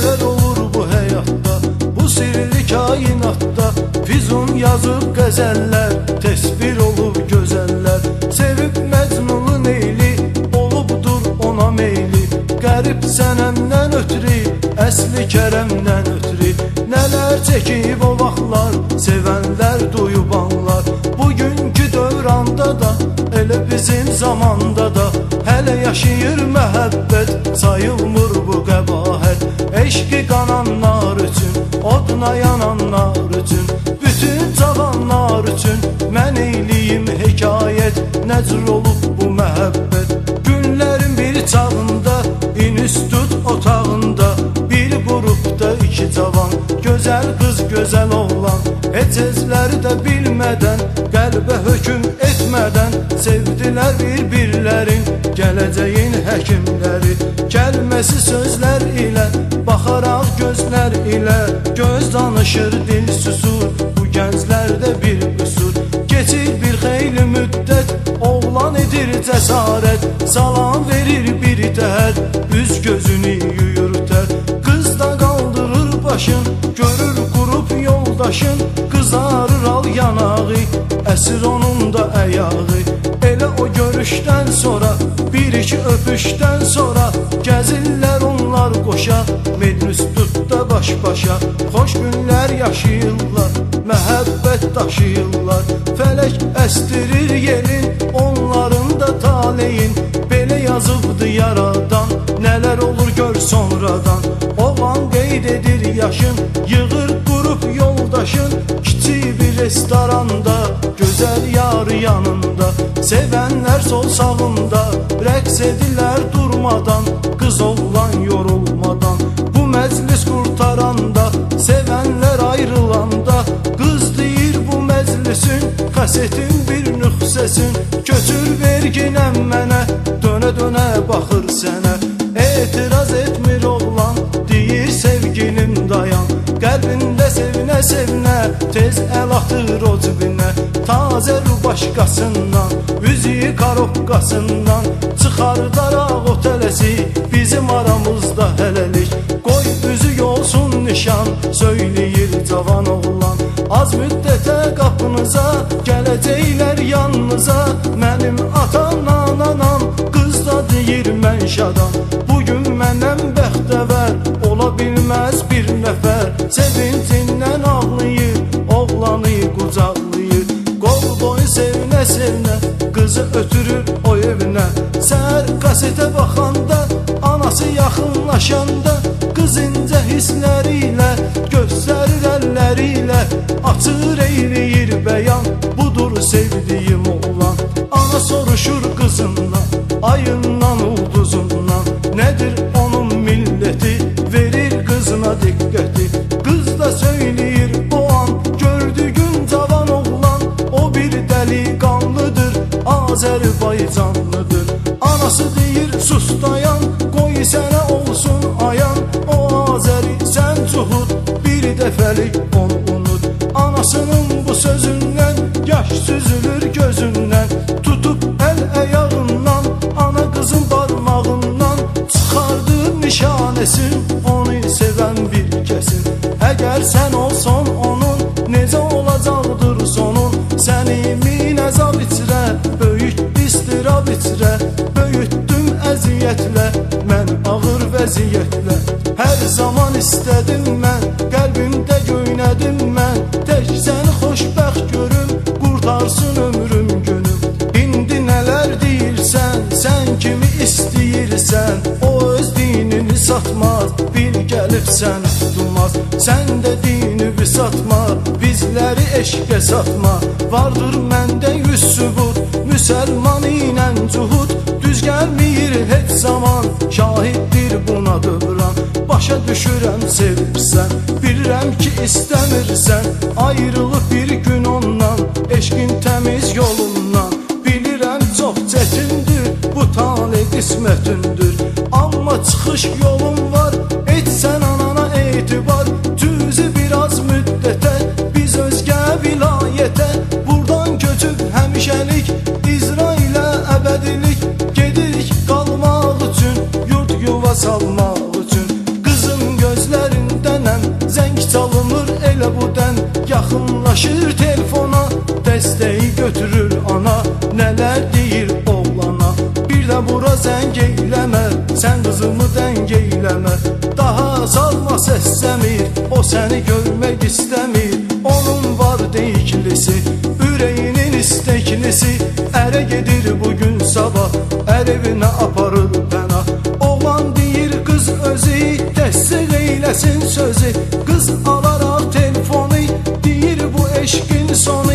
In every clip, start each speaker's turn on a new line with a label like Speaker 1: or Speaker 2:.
Speaker 1: Neler olur bu hayatta, bu sirli kainatta. Füzun yazıb qəzəllər, təsvir olub gözəllər. Sevib Məcnunun eyli, olubdur ona meyli. Qərib sənəmdən ötürü, əsli kərəmdən ötürü. Nələr çəkib o vaxtlar, sevənlər duyub anlar. Bugünkü dövranda da, elə bizim zamanda da hələ yaşayır məhəbbət, sayılmır bu qəbahət. Eşqi qananlar üçün, oduna yananlar üçün, bütün cavanlar üçün mən eyliyim hekayət. Nəcr olub bu məhəbbət, günlərin bir çağında, institut otağında, bir qrupda iki cavan, gözəl qız gözəl oğlan. Heç ezləri də bilmədən, qəlbə hökm etmədən sevdilər bir-birlərin, gələcəyin həkimləri. Gəlməsi sözlər ilə, baxaraq gözlər ilə, göz danışır, dil susur, bu gənclərdə bir qüsur. Keçir bir xeyli müddət, oğlan edir cəsarət, salam verir bir təhər, üz gözünü yuyur tər. Qız da qaldırır başın, görür qrup yoldaşın, qızarır al yanağı, əsir onun da əyağı. Elə o görüşdən sonra, bir iki öpüşdən sonra, gəzirlər onlar qoşa, Mednüstutda baş-başa. Xoş günlər yaşayırlar, məhəbbət daşıyırlar. Fələk əstirir yelin, onların da taleyin. Belə yazıbdı yaradan, nələr olur gör sonradan. Oğlan qeyd edir yaşın, yığır qrup yoldaşın. Kiçik bir restoranda, gözəl yarı yanında, sevənlər sol sağında, rəqs edirlər durmadan, qız oğlan yorulmadan. Bu məclis qurtaranda, sevənlər ayrılanda, qız deyir bu məclisin, xəsetin bir nüxsəsin. Götür verginəm mənə, dönə-dönə baxır sənə. Etiraz etmir oğlan, deyir sevgilim dayan. Qəlbində sevinə-sevinə, tez əl atır o cibinə. Tazə ru başqasından, üzüyü karobkasından, çıxardaraq o tələsi, bizim aramızda hələlik. Qoy üzü olsun nişan, söyləyir cavan oğlan. Az müddətə qapınıza, gələcəklər yanınıza. Mənim atam, anam, qız da deyir mən şadam. Bugün məndən bəxtəvər, ola bilməz bir nəfər. Sevincindən ağlayır, oğlanı qucaqlayır. Qol boyu sevinə-sevinə, qızı ötürür o evinə. Səhər qasetə baxanda, anası yaxınlaşanda, qız incə hissləri ilə, göstərir əlləri ilə, açır eyləyir bəyan, budur sevdiyim oğlan. Ana soruşur qızından, ayından, ulduzundan, nədir onun milləti, verir qızına diqqəti. Qız da söyləyir o an, gördüyün cavan oğlan, o bir dəliqanlıdır, Azərbaycanlıdır. Anası deyir sus dayan, qoy sənə olsun ayan. O Azəri sən cuhud, bir dəfəlik onu unut. Anasının bu sözündən, yaş süzülür gözündən. Tutub əl əyağından, ana qızın barmağından, çıxardı nişanəsin, onu sevən bir kəsin. Əgər sən olsan onun, necə olacaqdır sonun? Səni min əzab içrə, böyük istirab içrə, böyütdüm əziyyətlə, mən ağır vəziyyətlə. Hər zaman istədim mən, qəlbimdə göynədim mən, tək səni xoşbəxt görüm, qurtarsın ömrüm günüm. İndi nələr deyirsən, sən kimi istəyirsən, o öz dinini satmaz, bil gəlib sən tutulmaz. Sən də dinini satma, bizləri eşqə satma. Vardır məndə 100 sübut, müsəlman ilə cuhud. Düz gəlmir heç zaman, şahiddir buna dövran. Başa düşürəm sevirsən, bilirəm ki istəmirsən, ayrılıb bir gün ondan, eşqin təmiz yolundan. Bilirəm çox çətindir, bu tale qismətindir, amma çıxış yolun var, etsən anana etibar. Cüzü biraz müddətə, biz özgə vilayətə, buradan köçüb həmişəlik, İsrailə əbədilik, gedirik qalmaq üçün, yurt yuva salmaq üçün. Qızım gözlə Yaxınlaşır telefona, dəstəyi götürür ana. Nələr deyir oğlana, bir də bura zəng eyləmə, sən qızımı dəng eyləmə. Daha salma səsləmir, o səni görmək istəmir. Onun var deyiklisi, ürəyinin isteklisi. Ərə gedir bugün sabah, ər evinə aparır pənah. Oğlan deyir qız özü, təsdiq eyləsin sözü. Qız alaraq telefonu, deyir bu eşqin sonu.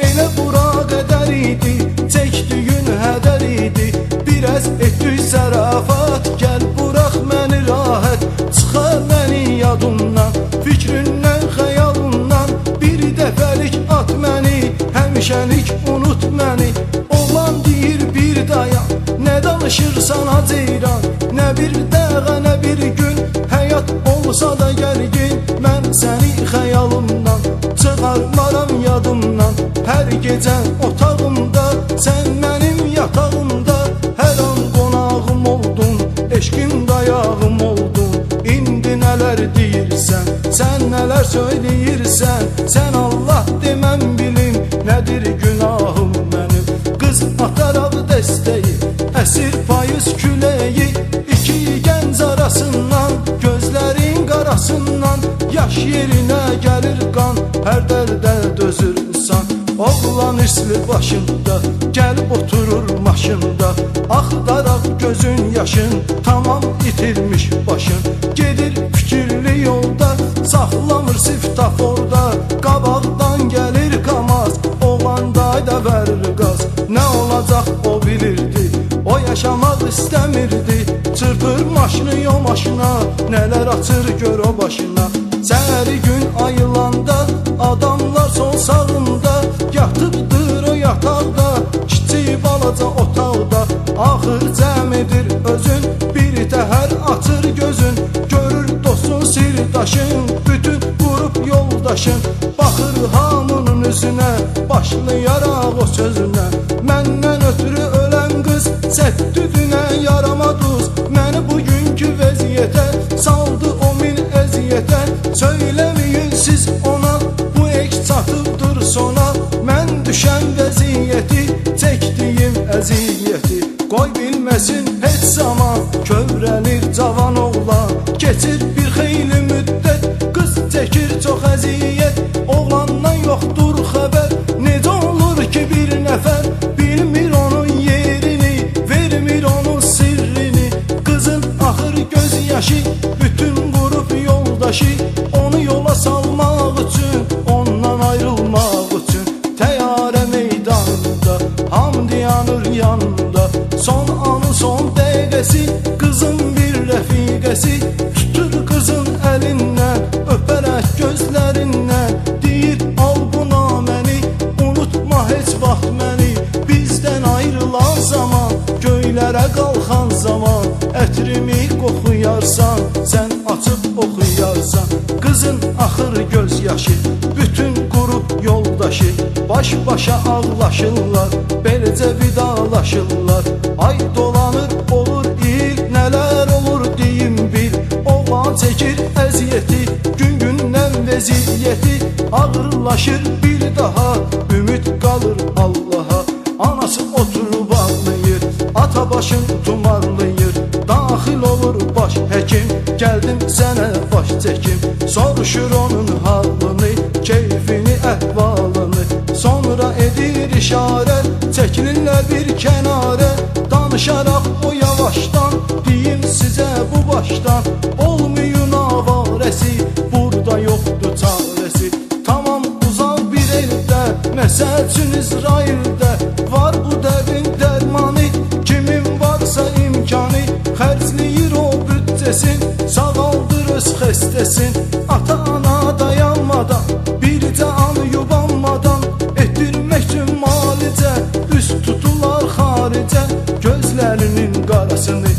Speaker 1: Elə bura qədər idi, çəkdiyin hədər idi. Biraz etdik zərafat, gəl burax məni rahat. Çıxar məni yadımdan, fikrindən, xəyalından. Bir dəfəlik at məni, həmişəlik unut məni. Oğlan deyir bir dayan, nə danışırsan acıyran. Nə bir dəqiqə, nə bir gün, həyat olsa da gərgin. Mən səni xəyalımdan çıxarmaram yadımdan. Hər gecə otağımda, sən mənim yatağımda. Hər an qonağım oldun, eşqim dayağım oldun. İndi nələr deyirsən, sən nələr söyləyirsən. Sən Allah deməm bilim, nədir günahım mənim. Qız ataraq dəstəyi, əsir payız küləyi. İki gənc arasından, gözlərin qarasından. Yaş yerinə gəlir qan, hər dərdə dözür insan. Oğlan isli başında, gəlib oturur maşında. Axtaraq gözün yaşın, tamam itirmiş başın. Gedir fikirli yolda, saxlamır svetoforda. Qabaqdan gəlir Kamaz, oğlan dayda verir qaz. Nə olacaq o bilirdi, o yaşamaq istəmirdi. Çırpır maşını yo maşına, nələr açır gör o başına. Səhəri gün ayılanda, adamlar sol sağında. Yatıbdır o yataqda, kiçik balaca otaqda. Axır cəm edir özün, bir təhər açır gözün. Görür dostun sirdaşın, bütün qrup yoldaşın. Baxır hamının üzünə, başlayaraq o sözünə. Məndən ötürü ölən qız, səddüdünə yarama duz. Məni bugünkü vəziyyətə saldı o min əziyyətə. Söyləməyin siz ona, bu ek çatıbdır sona. Mən düşən vəziyyəti, çəkdiyim əziyyəti. Qoy bilməsin heç zaman, kövrəlir cavan oğlan. Keçir bir xeyli müddət, qız çəkir çox əziyyət. Oğlandan yoxdur xəbər, necə olur ki bir nəfər bilmir onun yerini, vermir onun sirrini. Qızın axır göz yaşı, bütün qrup yoldaşı. Onu yola salmaq üçün, ondan ayrılmaq üçün. Təyyarə meydanında, hamd yanır yanında. Son anın son dəqiqəsi, qızın bir rəfiqəsi. Tutur qızın əlindən, öpərək gözlərindən. Deyir al bu naməni, unutma heç vaxt məni. Bizdən ayrılan zaman, göylərə qalxan zaman. Ətrimi qoxuyarsan, sən açıb oxuyarsan. Qızın axır göz yaşı, bütün qrup yoldaşı. Baş-başa ağlaşırlar, beləcə vidalaşırlar. Ay dolanır olur il, nələr olur deyim bil. Oğlan çəkir əziyyəti, gün-gündən vəziyyəti. Ağırlaşır bir daha, ümid qalır Allaha. Anası oturub ağlayır, ata başın tumarlayır. Daxil olur baş həkim, gəldim sənə baş çəkim. Soruşur onun halını, keyfini, əhvalını. Sonra edir işarət, çəkilirlər bir kənarə. Danışaraq o yavaşdan, deyim sizə bu başdan. Olmayın avarəsi, burada yoxdur çarəsi. Tamam uzaq bir eldə, məsəl üçün İsraildə. Var bu dərdin dərmanı, kimin varsa imkanı. Xərcləyir o büdcəsin, sağaldır öz xəstəsin. Ata-ana dayanmadan, bircə an yubanmadan. Etdirmək üçün malicə, üst tutular xaricə. Gözlərinin qarasını,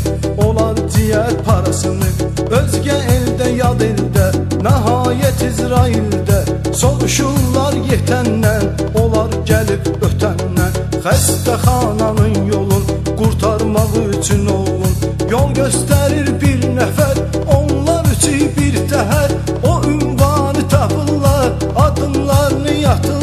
Speaker 1: olar ciyər parasını. Özgə eldə, yad eldə, nəhayət İsraildə. Soruşurlar yetəndən, olar gəlib ötəndən. Xəstəxananın yolun, qurtarmaq üçün olun. Yol göstərir bir nəfər, onlar üçü bir təhər. O ünvanı tapırlar, adımlarını yatırlar.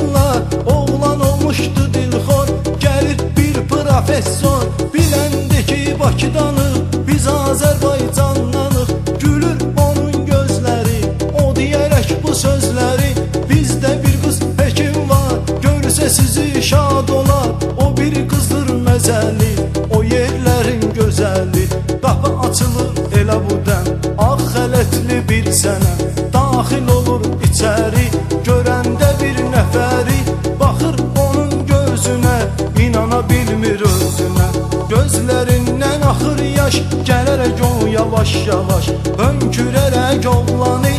Speaker 1: sənə daxil olur içəri, görəndə bir nəfəri baxır onun gözünə, inana bilmir özünə. Gözlərindən axır yaş, gələrək o yavaş-yavaş hönkürərək oğlanı,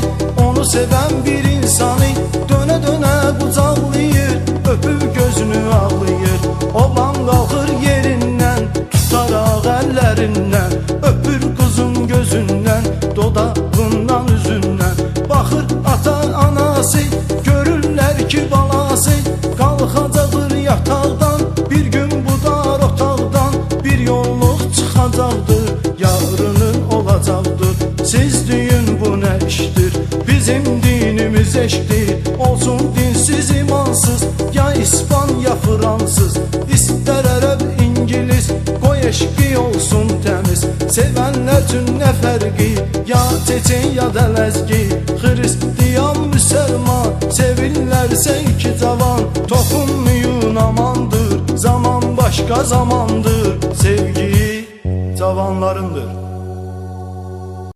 Speaker 1: onu sevən bir insanı dönə-dönə qucaqlayır, öpüb gözünü ağlayır. Oğlan qalxır yerindən, tutaraq əllərindən, öpür qızın gözündən, dodağından, üzündən. Baxır ata-anası, görürlər ki balası qalxacaqdır yataqdan, bir gün bu dar otaqdan bir yolluq çıxacaqdır, yarının olacaqdır. Siz deyin bu nə işdir, bizim dinimiz eşqdir, olsun dinsiz imansız, ya İspan ya Fransız, istər ərəb İngiliz, qoy eşqi olsun təmiz. Sevənlər üçün nə fərqi, ya çeçen ya da ləzgi, xristiyan müsəlman, sevirlərsə iki cavan, toxunmayın amandır, zaman başqa zamandır, sevgi cavanlarındır.